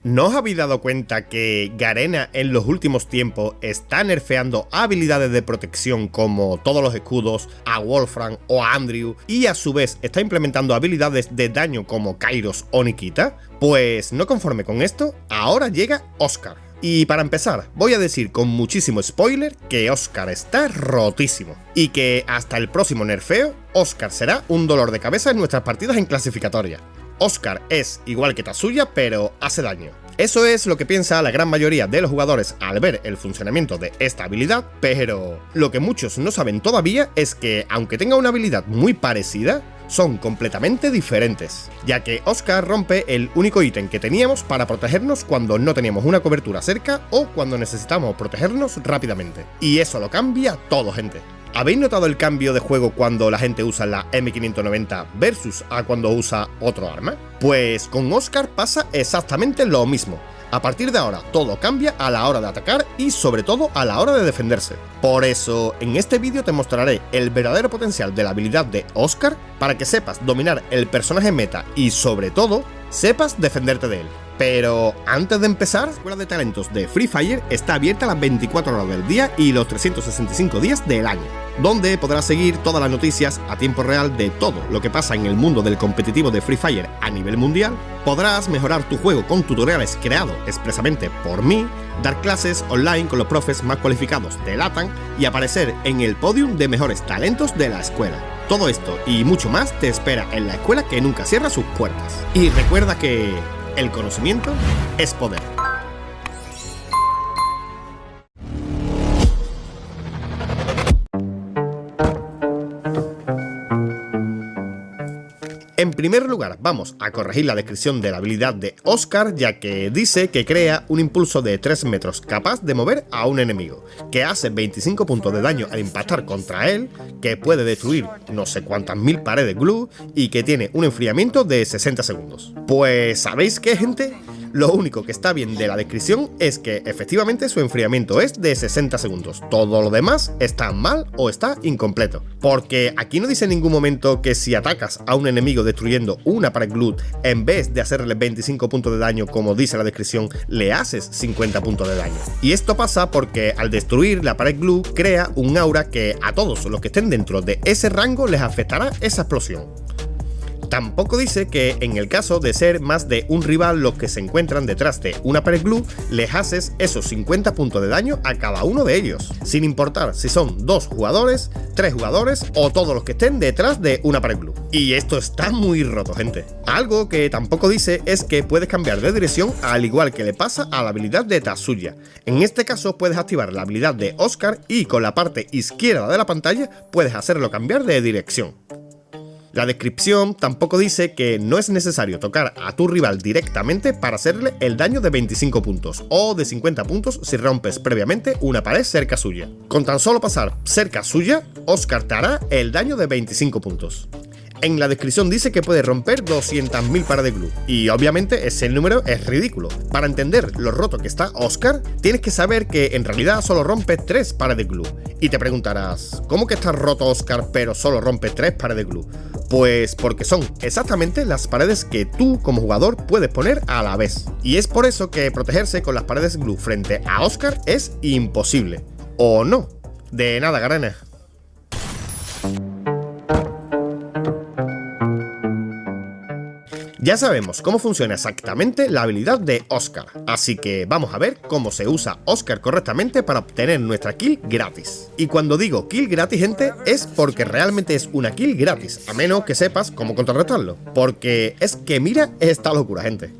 ¿No os habéis dado cuenta que Garena en los últimos tiempos está nerfeando habilidades de protección como todos los escudos, a Wolfram o a Andrew, y a su vez está implementando habilidades de daño como Kairos o Nikita? Pues no conforme con esto, ahora llega Oscar. Y para empezar, voy a decir con muchísimo spoiler que Oscar está rotísimo, y que hasta el próximo nerfeo, Oscar será un dolor de cabeza en nuestras partidas en clasificatoria. Oscar es igual que Tatsuya, pero hace daño. Eso es lo que piensa la gran mayoría de los jugadores al ver el funcionamiento de esta habilidad, pero lo que muchos no saben todavía es que, aunque tenga una habilidad muy parecida, son completamente diferentes, ya que Oscar rompe el único ítem que teníamos para protegernos cuando no teníamos una cobertura cerca o cuando necesitamos protegernos rápidamente. Y eso lo cambia todo, gente. ¿Habéis notado el cambio de juego cuando la gente usa la M590 versus a cuando usa otro arma? Pues con Oscar pasa exactamente lo mismo. A partir de ahora todo cambia a la hora de atacar y sobre todo a la hora de defenderse. Por eso en este vídeo te mostraré el verdadero potencial de la habilidad de Oscar para que sepas dominar el personaje meta y sobre todo sepas defenderte de él. Pero antes de empezar, la escuela de talentos de Free Fire está abierta las 24 horas del día y los 365 días del año, donde podrás seguir todas las noticias a tiempo real de todo lo que pasa en el mundo del competitivo de Free Fire a nivel mundial. Podrás mejorar tu juego con tutoriales creados expresamente por mí, dar clases online con los profes más cualificados de LATAM y aparecer en el podium de mejores talentos de la escuela. Todo esto y mucho más te espera en la escuela que nunca cierra sus puertas. Y recuerda que el conocimiento es poder. En primer lugar, vamos a corregir la descripción de la habilidad de Oscar, ya que dice que crea un impulso de 3 metros capaz de mover a un enemigo, que hace 25 puntos de daño al impactar contra él, que puede destruir no sé cuántas mil paredes glue y que tiene un enfriamiento de 60 segundos. Pues ¿sabéis qué, gente? Lo único que está bien de la descripción es que efectivamente su enfriamiento es de 60 segundos. Todo lo demás está mal o está incompleto. Porque aquí no dice en ningún momento que si atacas a un enemigo destruyendo una pared glue, en vez de hacerle 25 puntos de daño como dice la descripción, le haces 50 puntos de daño. Y esto pasa porque al destruir la pared glue crea un aura que a todos los que estén dentro de ese rango les afectará esa explosión. Tampoco dice que en el caso de ser más de un rival los que se encuentran detrás de una pared glue, les haces esos 50 puntos de daño a cada uno de ellos, sin importar si son 2 jugadores, 3 jugadores o todos los que estén detrás de una pared glue. Y esto está muy roto, gente. Algo que tampoco dice es que puedes cambiar de dirección al igual que le pasa a la habilidad de Tatsuya. En este caso puedes activar la habilidad de Oscar y con la parte izquierda de la pantalla puedes hacerlo cambiar de dirección. La descripción tampoco dice que no es necesario tocar a tu rival directamente para hacerle el daño de 25 puntos o de 50 puntos si rompes previamente una pared cerca suya. Con tan solo pasar cerca suya, Oscar te hará el daño de 25 puntos. En la descripción dice que puede romper 200.000 paredes glue, y obviamente ese número es ridículo. Para entender lo roto que está Oscar, tienes que saber que en realidad solo rompe 3 paredes glue. Y te preguntarás, ¿cómo que está roto Oscar pero solo rompe 3 paredes glue? Pues porque son exactamente las paredes que tú como jugador puedes poner a la vez. Y es por eso que protegerse con las paredes glue frente a Oscar es imposible. ¿O no? De nada, Garena. Ya sabemos cómo funciona exactamente la habilidad de Oscar, así que vamos a ver cómo se usa Oscar correctamente para obtener nuestra kill gratis. Y cuando digo kill gratis, gente, es porque realmente es una kill gratis, a menos que sepas cómo contrarrestarlo, porque es que mira esta locura, gente.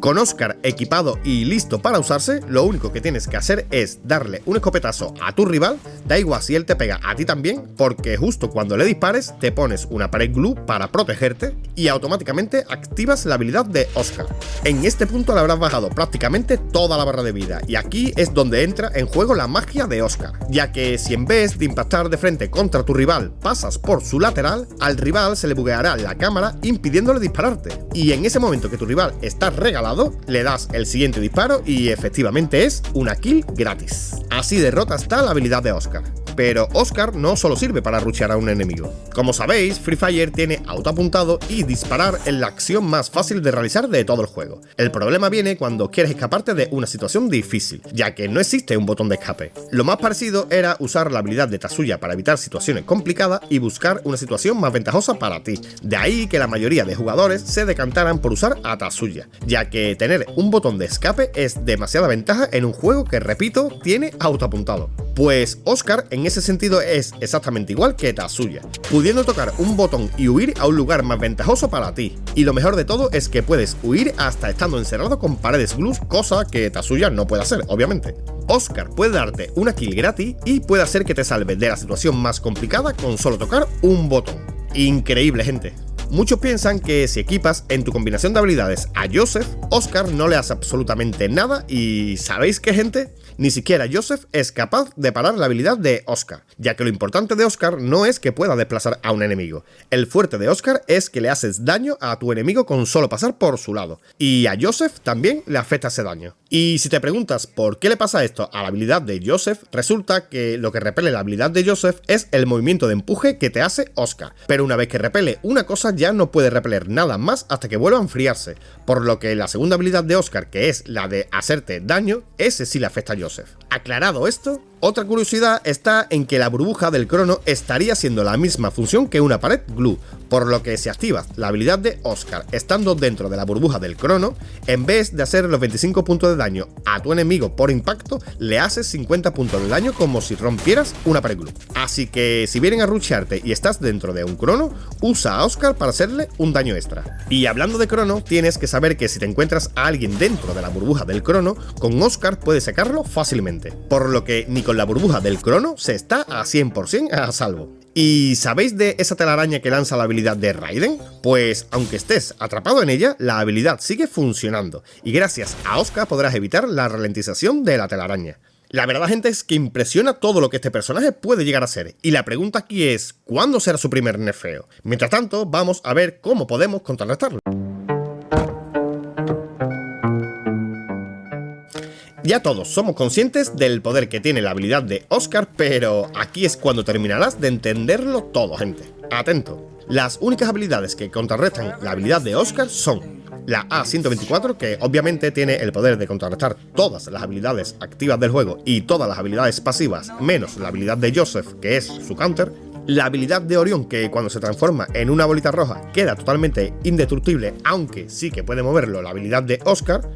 Con Oscar equipado y listo para usarse, lo único que tienes que hacer es darle un escopetazo a tu rival, da igual si él te pega a ti también, porque justo cuando le dispares te pones una pared glue para protegerte y automáticamente activas la habilidad de Oscar. En este punto le habrás bajado prácticamente toda la barra de vida y aquí es donde entra en juego la magia de Oscar, ya que si en vez de impactar de frente contra tu rival pasas por su lateral, al rival se le bugueará la cámara impidiéndole dispararte, y en ese momento que tu rival está regalado, le das el siguiente disparo y efectivamente es una kill gratis. Así de rota está la habilidad de Oscar. pero Oscar no solo sirve para rushear a un enemigo. Como sabéis, Free Fire tiene autoapuntado y disparar es la acción más fácil de realizar de todo el juego. El problema viene cuando quieres escaparte de una situación difícil, ya que no existe un botón de escape. Lo más parecido era usar la habilidad de Tatsuya para evitar situaciones complicadas y buscar una situación más ventajosa para ti. De ahí que la mayoría de jugadores se decantaran por usar a Tatsuya, ya que tener un botón de escape es demasiada ventaja en un juego que, repito, tiene autoapuntado. Pues Oscar en ese sentido es exactamente igual que Tatsuya, pudiendo tocar un botón y huir a un lugar más ventajoso para ti. Y lo mejor de todo es que puedes huir hasta estando encerrado con paredes glue, cosa que Tatsuya no puede hacer, obviamente. Oscar puede darte una kill gratis y puede hacer que te salve de la situación más complicada con solo tocar un botón. Increíble, gente. Muchos piensan que si equipas en tu combinación de habilidades a Joseph, Oscar no le hace absolutamente nada y ¿sabéis qué, gente? Ni siquiera Joseph es capaz de parar la habilidad de Oscar, ya que lo importante de Oscar no es que pueda desplazar a un enemigo. El fuerte de Oscar es que le haces daño a tu enemigo con solo pasar por su lado, y a Joseph también le afecta ese daño. Y si te preguntas por qué le pasa esto a la habilidad de Joseph, resulta que lo que repele la habilidad de Joseph es el movimiento de empuje que te hace Oscar, pero una vez que repele una cosa ya no puede repeler nada más hasta que vuelva a enfriarse, por lo que la segunda habilidad de Oscar, que es la de hacerte daño, ese sí le afecta a Joseph. Aclarado esto, otra curiosidad está en que la burbuja del crono estaría haciendo la misma función que una pared glue, por lo que si activas la habilidad de Oscar estando dentro de la burbuja del crono, en vez de hacer los 25 puntos de daño a tu enemigo por impacto, le haces 50 puntos de daño como si rompieras una pared glue. Así que si vienen a rushearte y estás dentro de un crono, usa a Oscar para hacerle un daño extra. Y hablando de crono, tienes que saber que si te encuentras a alguien dentro de la burbuja del crono, con Oscar puedes sacarlo fácilmente, por lo que ni con la burbuja del crono se está a 100% a salvo. ¿Y sabéis de esa telaraña que lanza la habilidad de Raiden? Pues aunque estés atrapado en ella, la habilidad sigue funcionando, y gracias a Oscar podrás evitar la ralentización de la telaraña. La verdad, gente, es que impresiona todo lo que este personaje puede llegar a ser, y la pregunta aquí es, ¿cuándo será su primer nerfeo? Mientras tanto, vamos a ver cómo podemos contrarrestarlo. Ya todos somos conscientes del poder que tiene la habilidad de Oscar, pero aquí es cuando terminarás de entenderlo todo, gente. Atento. Las únicas habilidades que contrarrestan la habilidad de Oscar son la A124, que obviamente tiene el poder de contrarrestar todas las habilidades activas del juego y todas las habilidades pasivas, menos la habilidad de Joseph, que es su counter. La habilidad de Orión, que cuando se transforma en una bolita roja queda totalmente indestructible, aunque sí que puede moverlo la habilidad de Oscar.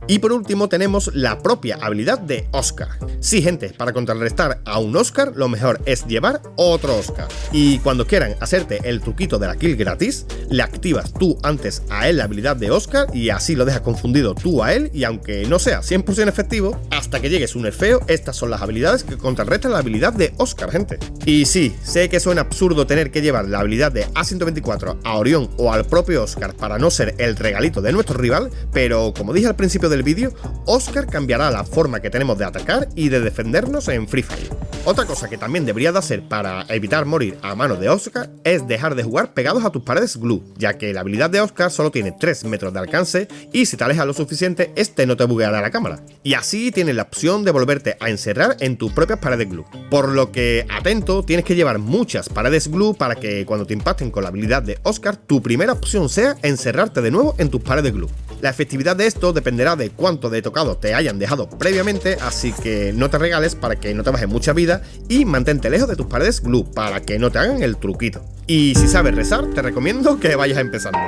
Y por último tenemos la propia habilidad de Oscar. Sí, gente, para contrarrestar a un Oscar lo mejor es llevar otro Oscar. Y cuando quieran hacerte el truquito de la kill gratis, le activas tú antes a él la habilidad de Oscar y así lo dejas confundido tú a él, y aunque no sea 100% efectivo, hasta que llegues un nerfeo, estas son las habilidades que contrarrestan la habilidad de Oscar, gente. Y sí, sé que suena absurdo tener que llevar la habilidad de A124 a Orión o al propio Oscar para no ser el regalito de nuestro rival, pero como dije al principio del vídeo, Oscar cambiará la forma que tenemos de atacar y de defendernos en Free Fire. Otra cosa que también deberías de hacer para evitar morir a manos de Oscar es dejar de jugar pegados a tus paredes glue, ya que la habilidad de Oscar solo tiene 3 metros de alcance y si te alejas lo suficiente, este no te bugueará la cámara. Y así tienes la opción de volverte a encerrar en tus propias paredes glue. Por lo que, atento, tienes que llevar muchas paredes glue para que cuando te impacten con la habilidad de Oscar, tu primera opción sea encerrarte de nuevo en tus paredes glue. La efectividad de esto dependerá de cuánto de tocado te hayan dejado previamente, así que no te regales para que no te baje mucha vida y mantente lejos de tus paredes glue para que no te hagan el truquito. Y si sabes rezar, te recomiendo que vayas empezando.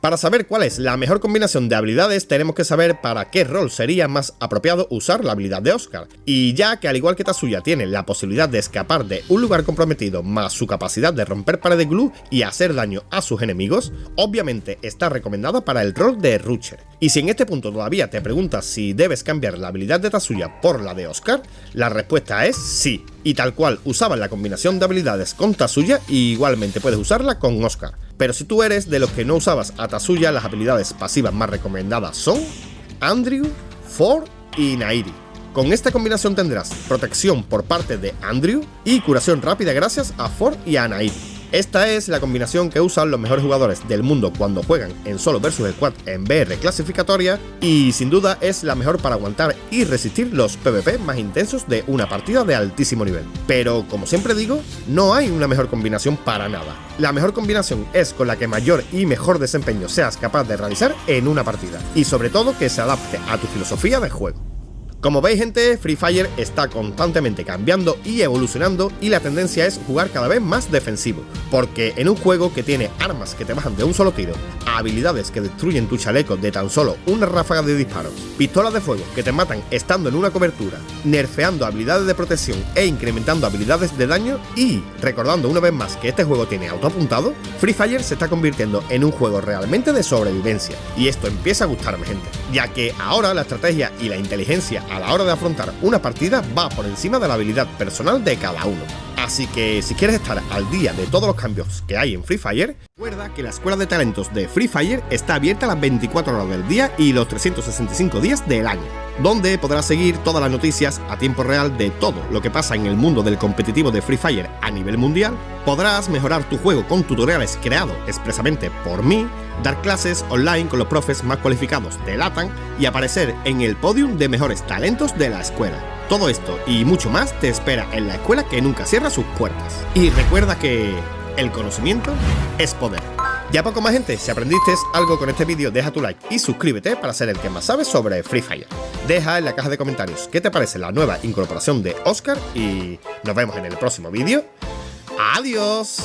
Para saber cuál es la mejor combinación de habilidades, tenemos que saber para qué rol sería más apropiado usar la habilidad de Oscar. Y ya que al igual que Tatsuya tiene la posibilidad de escapar de un lugar comprometido más su capacidad de romper paredes glue y hacer daño a sus enemigos, obviamente está recomendada para el rol de Rusher. Y si en este punto todavía te preguntas si debes cambiar la habilidad de Tatsuya por la de Oscar, la respuesta es sí. Y tal cual usaban la combinación de habilidades con Tatsuya, igualmente puedes usarla con Oscar. Pero si tú eres de los que no usabas a Tatsuya, las habilidades pasivas más recomendadas son Andrew, Ford y Nairi. Con esta combinación tendrás protección por parte de Andrew y curación rápida gracias a Ford y a Nairi. Esta es la combinación que usan los mejores jugadores del mundo cuando juegan en solo versus squad en VR clasificatoria y sin duda es la mejor para aguantar y resistir los PvP más intensos de una partida de altísimo nivel. Pero como siempre digo, no hay una mejor combinación para nada. La mejor combinación es con la que mayor y mejor desempeño seas capaz de realizar en una partida y sobre todo que se adapte a tu filosofía de juego. Como veis gente, Free Fire está constantemente cambiando y evolucionando y la tendencia es jugar cada vez más defensivo, porque en un juego que tiene armas que te bajan de un solo tiro, habilidades que destruyen tu chaleco de tan solo una ráfaga de disparos, pistolas de fuego que te matan estando en una cobertura, nerfeando habilidades de protección e incrementando habilidades de daño y recordando una vez más que este juego tiene autoapuntado, Free Fire se está convirtiendo en un juego realmente de sobrevivencia y esto empieza a gustarme gente, ya que ahora la estrategia y la inteligencia a la hora de afrontar una partida va por encima de la habilidad personal de cada uno. Así que si quieres estar al día de todos los cambios que hay en Free Fire, recuerda que la escuela de talentos de Free Fire está abierta las 24 horas del día y los 365 días del año, donde podrás seguir todas las noticias a tiempo real de todo lo que pasa en el mundo del competitivo de Free Fire a nivel mundial, podrás mejorar tu juego con tutoriales creados expresamente por mí, dar clases online con los profes más cualificados de LATAM y aparecer en el podium de mejores talentos de la escuela. Todo esto y mucho más te espera en la escuela que nunca cierra sus puertas. Y recuerda que el conocimiento es poder. Ya poco más gente, si aprendiste algo con este vídeo deja tu like y suscríbete para ser el que más sabe sobre Free Fire. Deja en la caja de comentarios qué te parece la nueva incorporación de Oscar y nos vemos en el próximo vídeo. ¡Adiós!